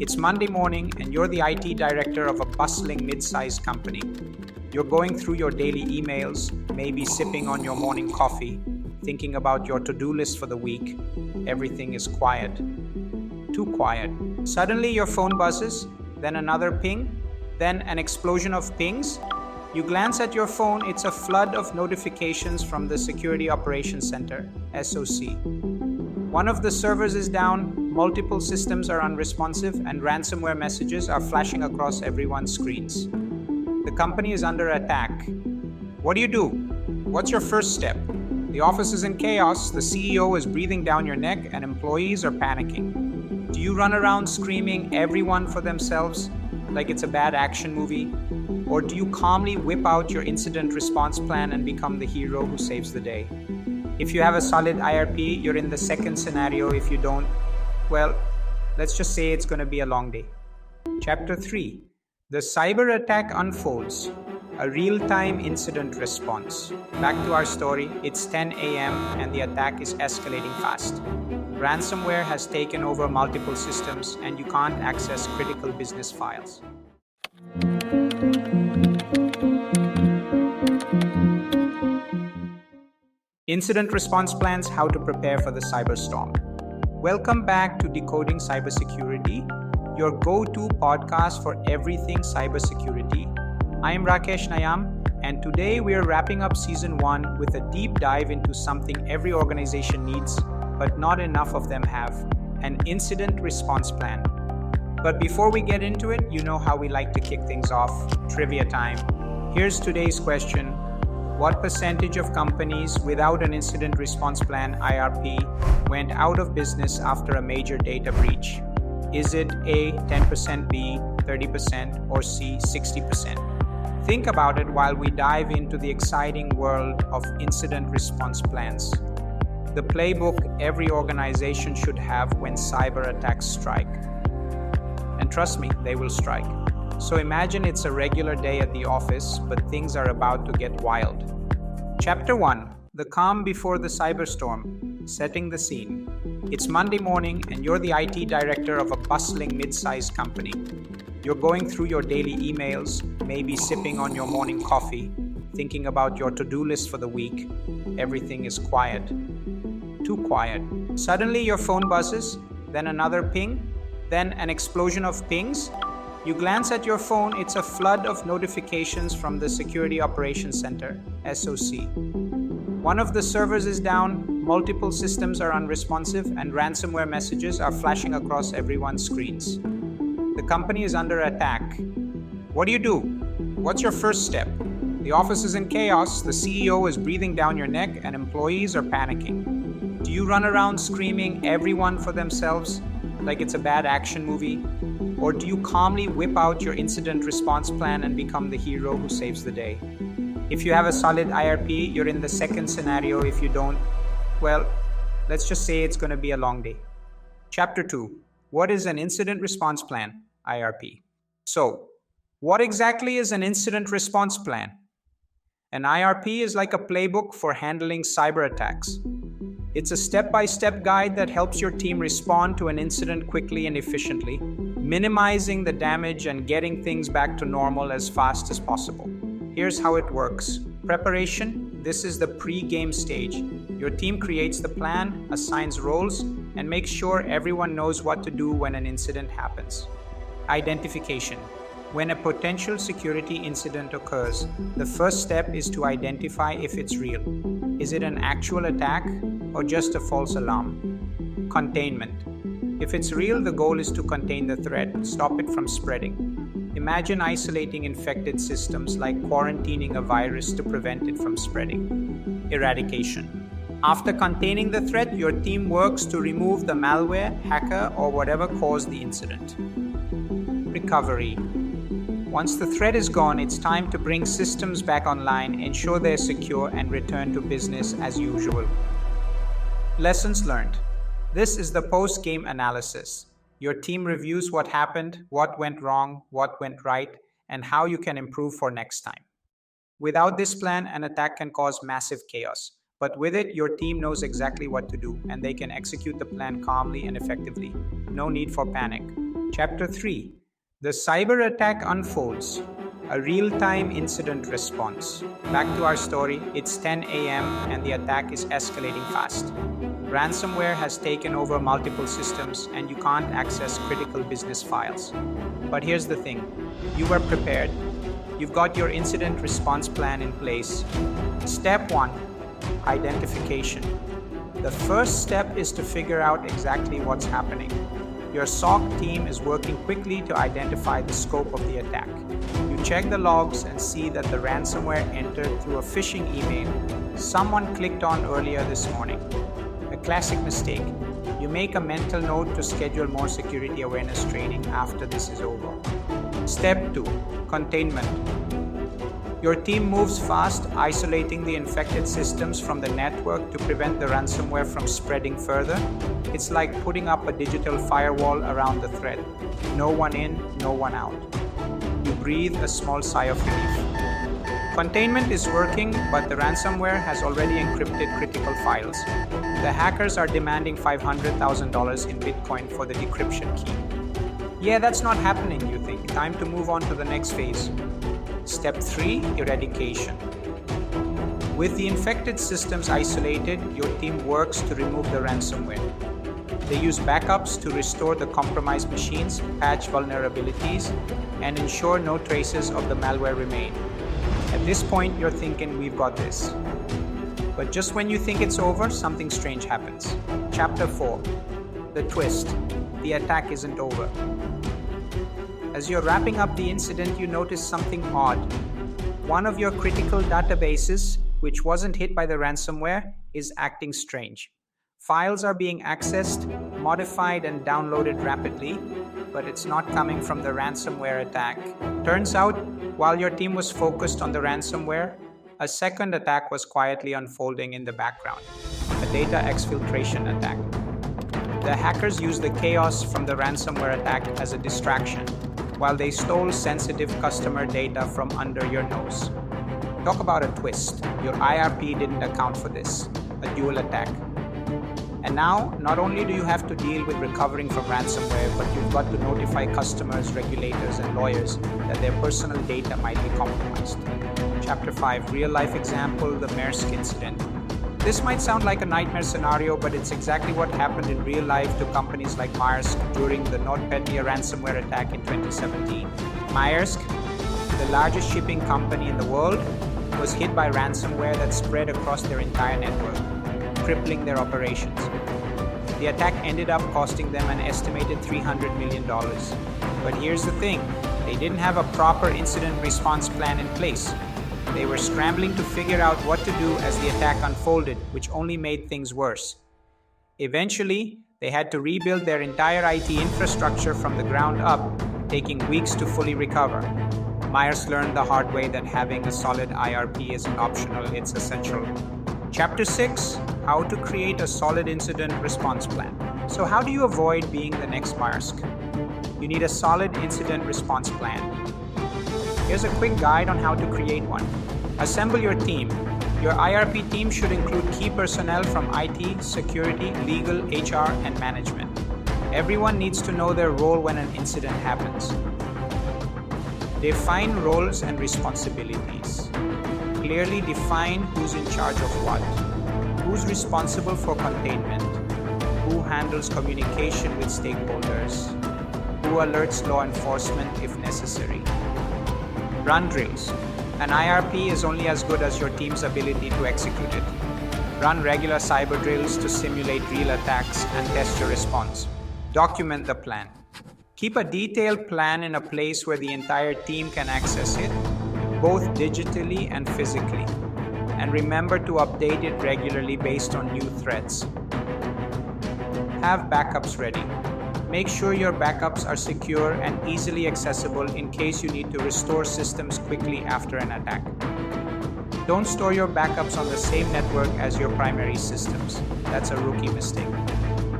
It's Monday morning and you're the IT director of a bustling mid-sized company. You're going through your daily emails, maybe sipping on your morning coffee, thinking about your to-do list for the week. Everything is quiet. Too quiet. Suddenly your phone buzzes, then another ping, then an explosion of pings. You glance at your phone, it's a flood of notifications from the Security Operations Center, SOC. One of the servers is down, multiple systems are unresponsive, and ransomware messages are flashing across everyone's screens. The company is under attack. What do you do? What's your first step? The office is in chaos, the CEO is breathing down your neck, and employees are panicking. Do you run around screaming everyone for themselves like it's a bad action movie? Or do you calmly whip out your incident response plan and become the hero who saves the day? If you have a solid IRP, you're in the second scenario. If you don't, well, let's just say it's going to be a long day. Chapter 3. The cyber attack unfolds. A real-time incident response. Back to our story, it's 10 a.m. and the attack is escalating fast. Ransomware has taken over multiple systems and you can't access critical business files. Incident response plans, how to prepare for the cyberstorm. Welcome back to Decoding Cybersecurity, your go-to podcast for everything cybersecurity. I am Rakesh Nayam, and today we are wrapping up Season 1 with a deep dive into something every organization needs, but not enough of them have, an incident response plan. But before we get into it, you know how we like to kick things off, trivia time. Here's today's question. What percentage of companies without an incident response plan, IRP, went out of business after a major data breach? Is it A, 10%, B, 30%, or C, 60%? Think about it while we dive into the exciting world of incident response plans. The playbook every organization should have when cyber attacks strike. And trust me, they will strike. So imagine it's a regular day at the office, but things are about to get wild. Chapter 1. The calm before the cyberstorm. Setting the scene. It's Monday morning and you're the IT director of a bustling mid-sized company. You're going through your daily emails, maybe sipping on your morning coffee, thinking about your to-do list for the week. Everything is quiet. Too quiet. Suddenly your phone buzzes, then another ping, then an explosion of pings. You glance at your phone, it's a flood of notifications from the Security Operations Center, SOC. One of the servers is down, multiple systems are unresponsive, and ransomware messages are flashing across everyone's screens. The company is under attack. What do you do? What's your first step? The office is in chaos, the CEO is breathing down your neck, and employees are panicking. Do you run around screaming everyone for themselves like it's a bad action movie? Or do you calmly whip out your incident response plan and become the hero who saves the day? If you have a solid IRP, you're in the second scenario. If you don't, well, let's just say it's going to be a long day. Chapter 2. What is an incident response plan, IRP? So, what exactly is an incident response plan? An IRP is like a playbook for handling cyber attacks. It's a step-by-step guide that helps your team respond to an incident quickly and efficiently, minimizing the damage and getting things back to normal as fast as possible. Here's how it works. Preparation. This is the pre-game stage. Your team creates the plan, assigns roles, and makes sure everyone knows what to do when an incident happens. Identification. When a potential security incident occurs, the first step is to identify if it's real. Is it an actual attack or just a false alarm? Containment. If it's real, the goal is to contain the threat, stop it from spreading. Imagine isolating infected systems like quarantining a virus to prevent it from spreading. Eradication. After containing the threat, your team works to remove the malware, hacker, or whatever caused the incident. Recovery. Once the threat is gone, it's time to bring systems back online, ensure they're secure, and return to business as usual. Lessons learned. This is the post-game analysis. Your team reviews what happened, what went wrong, what went right, and how you can improve for next time. Without this plan, an attack can cause massive chaos. But with it, your team knows exactly what to do, and they can execute the plan calmly and effectively. No need for panic. Chapter 3: The cyber attack unfolds. A real-time incident response. Back to our story, it's 10 a.m. and the attack is escalating fast. Ransomware has taken over multiple systems and you can't access critical business files. But here's the thing, you were prepared. You've got your incident response plan in place. Step 1, identification. The first step is to figure out exactly what's happening. Your SOC team is working quickly to identify the scope of the attack. You check the logs and see that the ransomware entered through a phishing email someone clicked on earlier this morning. A classic mistake. You make a mental note to schedule more security awareness training after this is over. Step 2, containment. Your team moves fast, isolating the infected systems from the network to prevent the ransomware from spreading further. It's like putting up a digital firewall around the threat. No one in, no one out. You breathe a small sigh of relief. Containment is working, but the ransomware has already encrypted critical files. The hackers are demanding $500,000 in Bitcoin for the decryption key. Yeah, that's not happening, you think. Time to move on to the next phase. Step 3, eradication. With the infected systems isolated, your team works to remove the ransomware. They use backups to restore the compromised machines, patch vulnerabilities, and ensure no traces of the malware remain. At this point, you're thinking, we've got this. But just when you think it's over, something strange happens. Chapter 4, the twist. The attack isn't over. As you're wrapping up the incident, you notice something odd. One of your critical databases, which wasn't hit by the ransomware, is acting strange. Files are being accessed, modified, and downloaded rapidly, but it's not coming from the ransomware attack. Turns out, while your team was focused on the ransomware, a second attack was quietly unfolding in the background, a data exfiltration attack. The hackers used the chaos from the ransomware attack as a distraction, while they stole sensitive customer data from under your nose. Talk about a twist. Your IRP didn't account for this, a dual attack. And now, not only do you have to deal with recovering from ransomware, but you've got to notify customers, regulators, and lawyers that their personal data might be compromised. Chapter 5, real-life example, the Maersk incident. This might sound like a nightmare scenario, but it's exactly what happened in real life to companies like Maersk during the NotPetya ransomware attack in 2017. Maersk, the largest shipping company in the world, was hit by ransomware that spread across their entire network, crippling their operations. The attack ended up costing them an estimated $300 million. But here's the thing, they didn't have a proper incident response plan in place. They were scrambling to figure out what to do as the attack unfolded, which only made things worse. Eventually, they had to rebuild their entire IT infrastructure from the ground up, taking weeks to fully recover. Maersk learned the hard way that having a solid IRP isn't optional, it's essential. Chapter 6, how to create a solid incident response plan. So how do you avoid being the next Maersk? You need a solid incident response plan. Here's a quick guide on how to create one. Assemble your team. Your IRP team should include key personnel from IT, security, legal, HR, and management. Everyone needs to know their role when an incident happens. Define roles and responsibilities. Clearly define who's in charge of what, who's responsible for containment, who handles communication with stakeholders, who alerts law enforcement if necessary. Run drills. An IRP is only as good as your team's ability to execute it. Run regular cyber drills to simulate real attacks and test your response. Document the plan. Keep a detailed plan in a place where the entire team can access it, both digitally and physically. And remember to update it regularly based on new threats. Have backups ready. Make sure your backups are secure and easily accessible in case you need to restore systems quickly after an attack. Don't store your backups on the same network as your primary systems. That's a rookie mistake.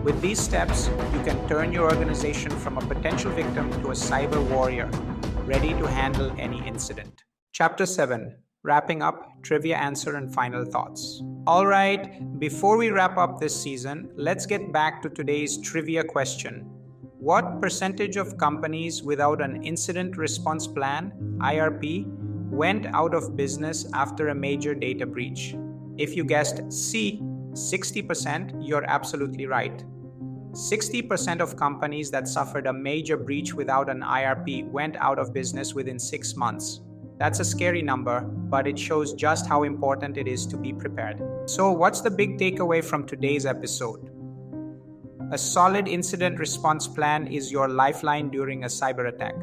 With these steps, you can turn your organization from a potential victim to a cyber warrior, ready to handle any incident. Chapter 7, wrapping up, trivia answer, and final thoughts. All right, before we wrap up this season, let's get back to today's trivia question. What percentage of companies without an incident response plan, IRP, went out of business after a major data breach? If you guessed C, 60%, you're absolutely right. 60% of companies that suffered a major breach without an IRP went out of business within 6 months. That's a scary number, but it shows just how important it is to be prepared. So, what's the big takeaway from today's episode? A solid incident response plan is your lifeline during a cyber attack.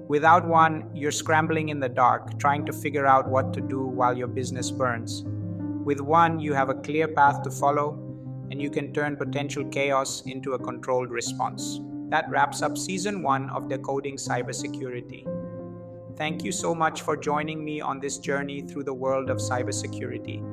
Without one, you're scrambling in the dark, trying to figure out what to do while your business burns. With one, you have a clear path to follow, and you can turn potential chaos into a controlled response. That wraps up Season 1 of Decoding Cybersecurity. Thank you so much for joining me on this journey through the world of cybersecurity.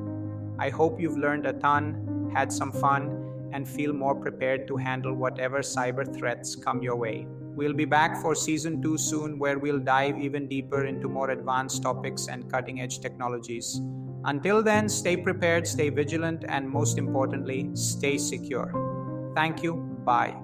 I hope you've learned a ton, had some fun, and feel more prepared to handle whatever cyber threats come your way. We'll be back for Season 2 soon, where we'll dive even deeper into more advanced topics and cutting-edge technologies. Until then, stay prepared, stay vigilant, and most importantly, stay secure. Thank you. Bye.